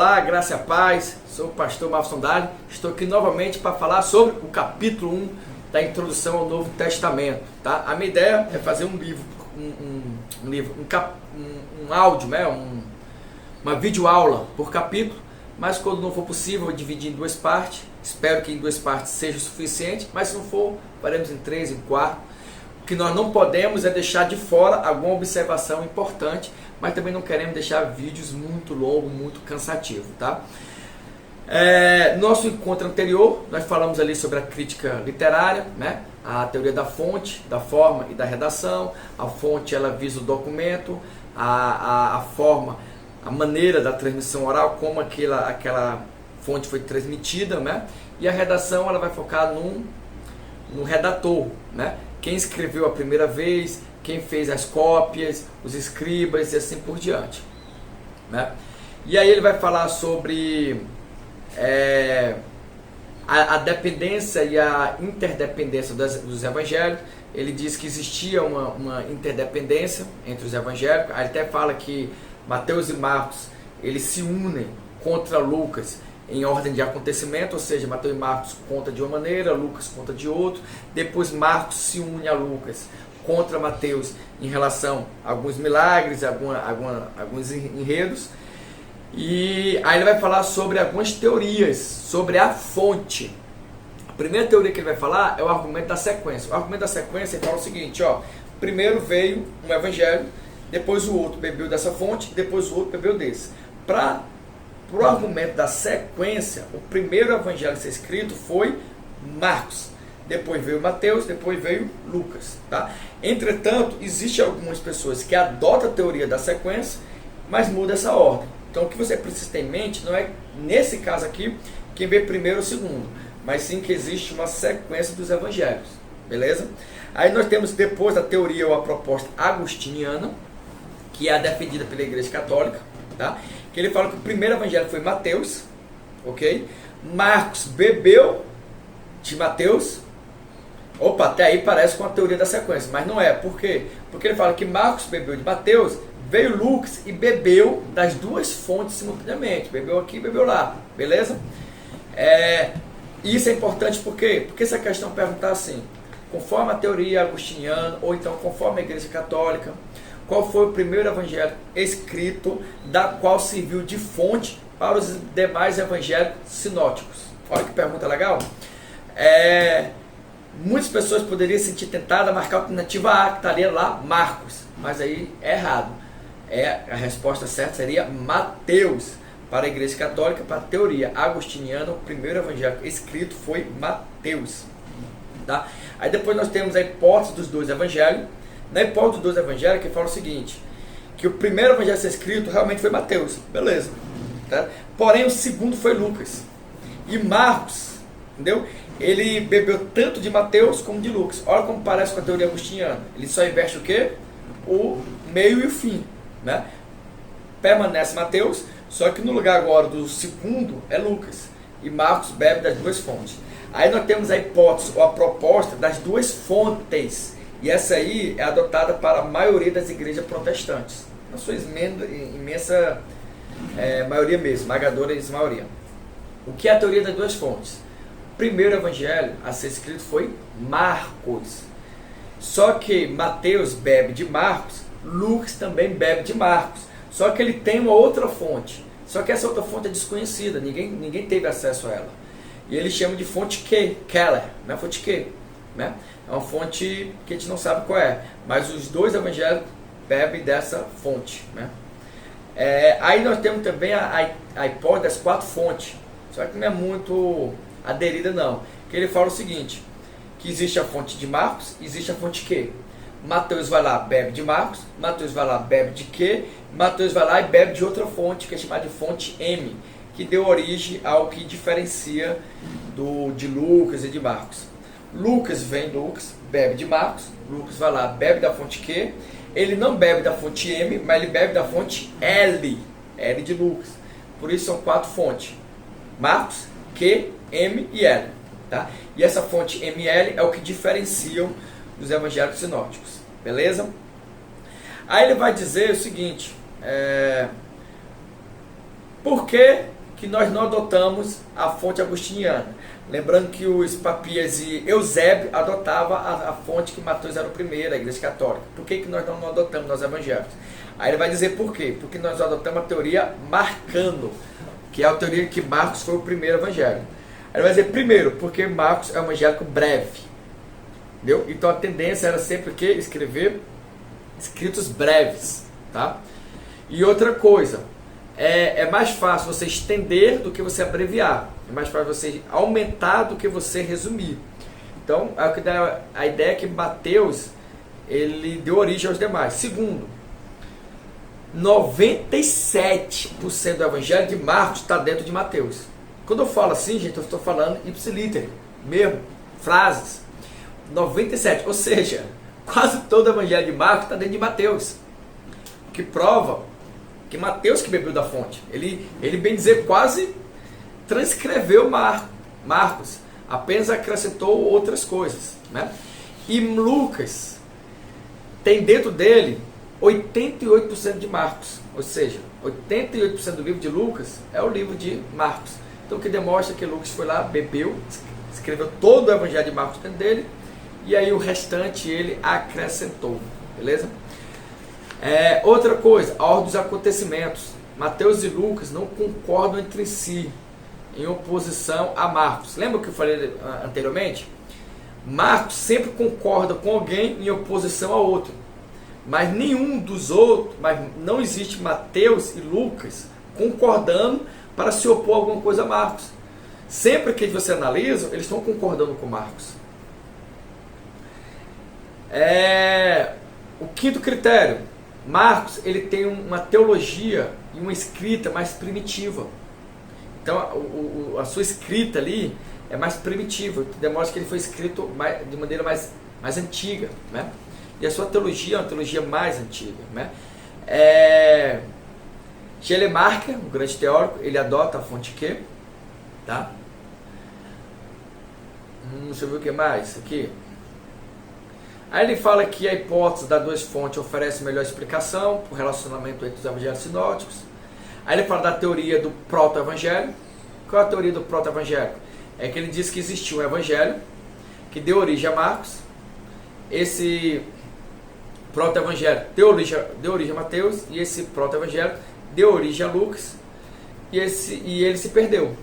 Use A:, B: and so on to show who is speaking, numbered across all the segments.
A: Olá, graça e a paz, sou o pastor Marcos Sondali, estou aqui novamente para falar sobre o capítulo 1 da introdução ao Novo Testamento, tá? A minha ideia é fazer um livro, um áudio, né? Uma videoaula por capítulo, mas quando não for possível, eu vou dividir em duas partes, espero que em duas partes seja o suficiente, mas se não for, faremos em 3, em 4. O que nós não podemos é deixar de fora alguma observação importante, mas também não queremos deixar vídeos muito longos, muito cansativos, tá? Nosso encontro anterior, nós falamos ali sobre a crítica literária, né? A teoria da fonte, da forma e da redação. A fonte, ela visa o documento, a forma, a maneira da transmissão oral, como aquela fonte foi transmitida, né? E a redação, ela vai focar no redator, né? Quem escreveu a primeira vez, quem fez as cópias, os escribas e assim por diante, né? E aí ele vai falar sobre a dependência e a interdependência dos evangélicos. Ele diz que existia uma interdependência entre os evangélicos. Aí ele até fala que Mateus e Marcos, eles se unem contra Lucas em ordem de acontecimento, ou seja, Mateus e Marcos conta de uma maneira, Lucas conta de outra. Depois Marcos se une a Lucas contra Mateus em relação a alguns milagres, alguns enredos. E aí ele vai falar sobre algumas teorias, sobre a fonte. A primeira teoria que ele vai falar é o argumento da sequência. O argumento da sequência ele fala o seguinte, ó: primeiro veio um evangelho, depois o outro bebeu dessa fonte, depois o outro bebeu desse. Para o argumento da sequência, o primeiro evangelho a ser escrito foi Marcos, depois veio Mateus, depois veio Lucas, tá? Entretanto, existem algumas pessoas que adotam a teoria da sequência, mas mudam essa ordem. Então, o que você precisa ter em mente não é, nesse caso aqui, quem vê primeiro ou segundo, mas sim que existe uma sequência dos evangelhos, beleza? Aí nós temos depois a teoria ou a proposta agostiniana, que é a defendida pela Igreja Católica, tá? Que ele fala que o primeiro evangelho foi Mateus, ok? Marcos bebeu de Mateus. Opa, até aí parece com a teoria da sequência, mas não é. Por quê? Porque ele fala que Marcos bebeu de Mateus, veio Lucas e bebeu das duas fontes simultaneamente. Bebeu aqui e bebeu lá, beleza? Isso é importante por quê? Porque essa questão perguntar assim, conforme a teoria agostiniana, ou então conforme a Igreja Católica, qual foi o primeiro evangelho escrito, da qual serviu de fonte para os demais evangelhos sinóticos? Olha que pergunta legal. Muitas pessoas poderiam se sentir tentadas a marcar a alternativa A, que estaria lá Marcos, mas aí é errado. A resposta certa seria Mateus. Para a Igreja Católica, para a teoria agostiniana, o primeiro evangelho escrito foi Mateus, tá? Aí depois nós temos a hipótese dos dois evangelhos. Na hipótese dos dois evangelhos, que fala o seguinte, que o primeiro evangelho a ser escrito realmente foi Mateus, beleza, tá? Porém o segundo foi Lucas. E Marcos, entendeu? Ele bebeu tanto de Mateus como de Lucas. Olha como parece com a teoria agostiniana. Ele só investe o quê? O meio e o fim, né? Permanece Mateus, só que no lugar agora do segundo é Lucas. E Marcos bebe das duas fontes. Aí nós temos a hipótese ou a proposta das duas fontes. E essa aí é adotada para a maioria das igrejas protestantes. Na sua imensa maioria mesmo, esmagadora maioria. O que é a teoria das duas fontes? O primeiro evangelho a ser escrito foi Marcos. Só que Mateus bebe de Marcos, Lucas também bebe de Marcos. Só que ele tem uma outra fonte. Só que essa outra fonte é desconhecida, ninguém teve acesso a ela. E ele chama de fonte Q, Keller, não é fonte Q, né? É uma fonte que a gente não sabe qual é, mas os dois evangelhos bebem dessa fonte, né? Aí nós temos também a hipótese das quatro fontes, só que não é muito aderida não, que ele fala o seguinte, que existe a fonte de Marcos, existe a fonte Q. Mateus vai lá, bebe de Marcos, Mateus vai lá, bebe de Q, Mateus vai lá e bebe de outra fonte, que é chamada de fonte M, que deu origem ao que diferencia de Lucas e de Marcos. Lucas vem Lucas, bebe de Marcos, Lucas vai lá, bebe da fonte Q, ele não bebe da fonte M, mas ele bebe da fonte L de Lucas. Por isso são quatro fontes, Marcos, Q, M e L, tá? E essa fonte M e L é o que diferenciam os evangelhos sinóticos, beleza? Aí ele vai dizer o seguinte, Por que que nós não adotamos a fonte agostiniana? Lembrando que os Papias e Eusébio adotavam a fonte que Mateus era o primeiro, a Igreja Católica. Por que que nós não adotamos nós evangélicos? Aí ele vai dizer por quê. Porque nós adotamos a teoria marcando, que é a teoria que Marcos foi o primeiro evangelho. Aí ele vai dizer primeiro, porque Marcos é um evangélico breve. Entendeu? Então a tendência era sempre o quê? Escrever escritos breves. Tá? E outra coisa, é mais fácil você estender do que você abreviar. É mais fácil você aumentar do que você resumir. Então, a ideia é que Mateus, ele deu origem aos demais. Segundo, 97% do evangelho de Marcos está dentro de Mateus. Quando eu falo assim, gente, eu estou falando ipsiliter, mesmo, frases. 97%, ou seja, quase todo o evangelho de Marcos está dentro de Mateus. O que prova que Mateus que bebeu da fonte. Ele bem dizer, quase transcreveu Marcos, apenas acrescentou outras coisas, né? E Lucas tem dentro dele 88% de Marcos, ou seja, 88% do livro de Lucas é o livro de Marcos. Então o que demonstra que Lucas foi lá, bebeu, escreveu todo o evangelho de Marcos dentro dele, e aí o restante ele acrescentou, beleza? Outra coisa, a ordem dos acontecimentos. Mateus e Lucas não concordam entre si, em oposição a Marcos. Lembra o que eu falei anteriormente? Marcos sempre concorda com alguém em oposição a outro, mas nenhum dos outros, mas não existe Mateus e Lucas concordando para se opor a alguma coisa a Marcos. Sempre que você analisa, eles estão concordando com Marcos. O quinto critério, Marcos ele tem uma teologia e uma escrita mais primitiva. Então a sua escrita ali é mais primitiva, que demonstra que ele foi escrito de maneira mais antiga, né? E a sua teologia é uma teologia mais antiga, né? Schleiermacher, um grande teórico, ele adota a fonte Q, tá? Deixa eu ver o que mais aqui. Aí ele fala que a hipótese das duas fontes oferece melhor explicação para o relacionamento entre os evangelhos sinóticos. Aí ele fala da teoria do proto-evangelho. Qual é a teoria do proto-evangelho? É que ele diz que existiu um evangelho que deu origem a Marcos. Esse proto-evangelho deu origem a Mateus, e esse proto-evangelho deu origem a Lucas, e ele se perdeu.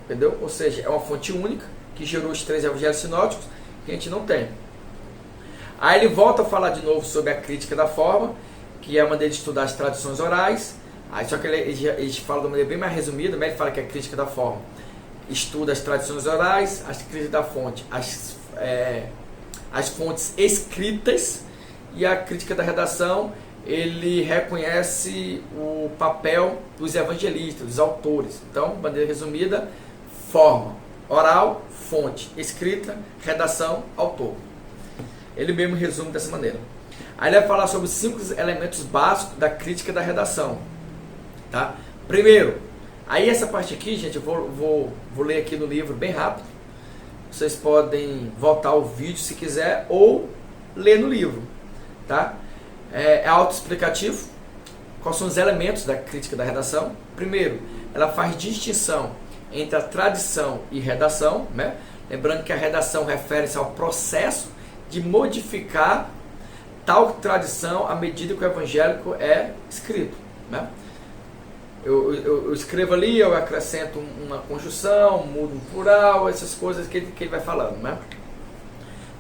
A: Entendeu? Ou seja, é uma fonte única que gerou os 3 evangelhos sinóticos que a gente não tem. Aí ele volta a falar de novo sobre a crítica da forma, que é a maneira de estudar as tradições orais. Aí, só que ele fala de uma maneira bem mais resumida, mas ele fala que a crítica da forma estuda as tradições orais, as críticas da fonte, as fontes escritas, e a crítica da redação, ele reconhece o papel dos evangelistas, dos autores. Então, de maneira resumida, forma, oral, fonte, escrita, redação, autor. Ele mesmo resume dessa maneira. Aí ele vai falar sobre os 5 elementos básicos da crítica da redação. Tá? Primeiro, aí essa parte aqui, gente, eu vou ler aqui no livro bem rápido. Vocês podem voltar ao vídeo se quiser, ou ler no livro. Tá? É autoexplicativo. Quais são os elementos da crítica da redação? Primeiro, ela faz distinção entre a tradição e redação, né? Lembrando que a redação refere-se ao processo de modificar tal tradição à medida que o evangélico é escrito, né? Eu escrevo ali, eu acrescento uma conjunção, mudo um plural, essas coisas que ele vai falando, né?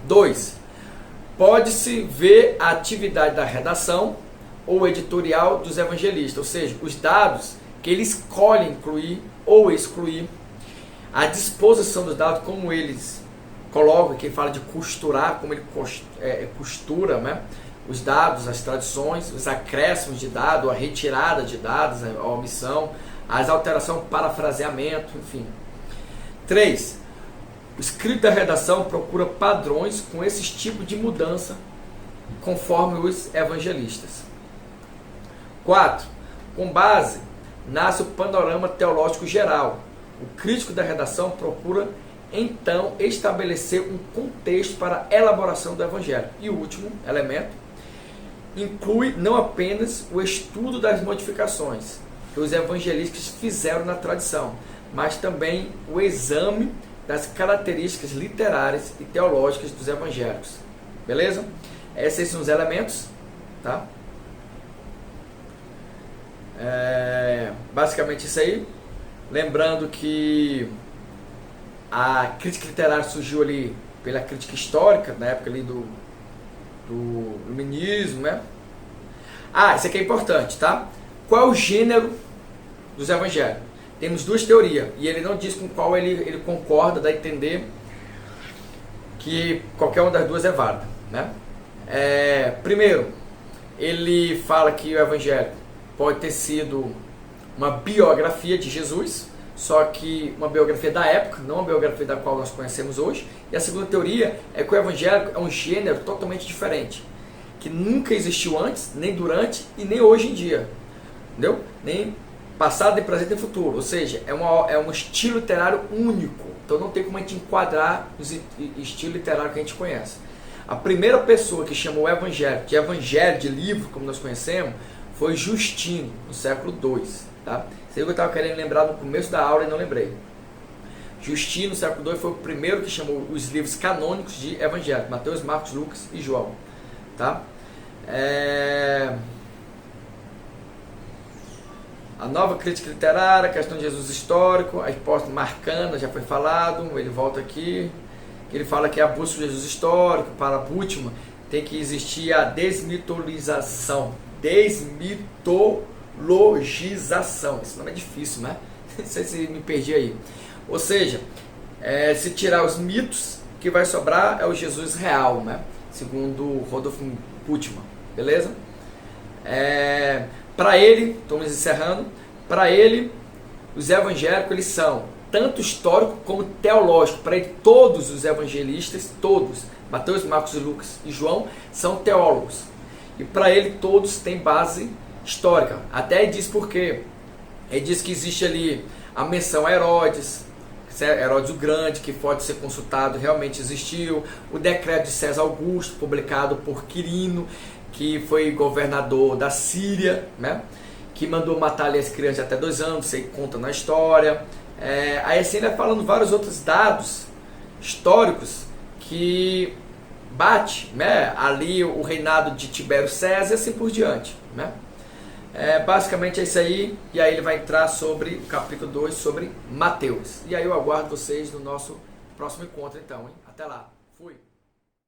A: 2. Pode-se ver a atividade da redação ou editorial dos evangelistas, ou seja, os dados que ele escolhe incluir ou excluir, a disposição dos dados, como eles coloca, que fala de costurar, como ele costura, né? Os dados, as traduções, os acréscimos de dados, a retirada de dados, a omissão, as alterações, parafraseamento, enfim. 3. O escrito da redação procura padrões com esses tipos de mudança, conforme os evangelistas. 4. Com base, nasce o panorama teológico geral. O crítico da redação procura então estabelecer um contexto para a elaboração do evangelho. E o último elemento inclui não apenas o estudo das modificações, que os evangelistas fizeram na tradição, mas também o exame das características literárias e teológicas dos evangélicos. Beleza? Esses são os elementos, tá? Basicamente isso aí. Lembrando que a crítica literária surgiu ali pela crítica histórica, na época ali do iluminismo, né? Isso aqui é importante, tá? Qual é o gênero dos evangelhos? Temos duas teorias, e ele não diz com qual ele concorda, dá a entender que qualquer uma das duas é válida, né? Primeiro, ele fala que o evangelho pode ter sido uma biografia de Jesus, só que uma biografia da época, não uma biografia da qual nós conhecemos hoje. E a segunda teoria é que o evangelho é um gênero totalmente diferente, que nunca existiu antes, nem durante e nem hoje em dia, entendeu? Nem passado, nem presente, nem futuro. Ou seja, é um estilo literário único, então não tem como a gente enquadrar os estilos literários que a gente conhece. A primeira pessoa que chamou o evangelho de livro, como nós conhecemos, foi Justino, no século II. Tá? Isso aí eu estava querendo lembrar no começo da aula e não lembrei. Justino, no século II, foi o primeiro que chamou os livros canônicos de evangelho: Mateus, Marcos, Lucas e João. Tá? A nova crítica literária, a questão de Jesus histórico, a hipótese marcana, já foi falado, ele volta aqui, que ele fala que a busca de Jesus histórico, para Bultmann, tem que existir a desmitologização. Desmitologização. Esse nome é difícil, né? Não sei se me perdi aí. Ou seja, se tirar os mitos, o que vai sobrar é o Jesus real, né? Segundo Rodolfo Bultmann. Beleza? Para ele, estamos encerrando, para ele, os evangélicos eles são tanto histórico como teológico. Para ele, todos os evangelistas, todos, Mateus, Marcos, Lucas e João, são teólogos. E para ele, todos têm base histórica. Até ele diz por quê. Ele diz que existe ali a menção a Herodes o Grande, que pode ser consultado, realmente existiu. O decreto de César Augusto, publicado por Quirino, que foi governador da Síria, né? Que mandou matar ali as crianças até 2 anos, você conta na história. Aí assim ele vai falando vários outros dados históricos que bate, né, ali o reinado de Tibério César e assim por diante, né? Basicamente é isso aí. E aí ele vai entrar sobre o capítulo 2, sobre Mateus. E aí eu aguardo vocês no nosso próximo encontro então, hein? Até lá!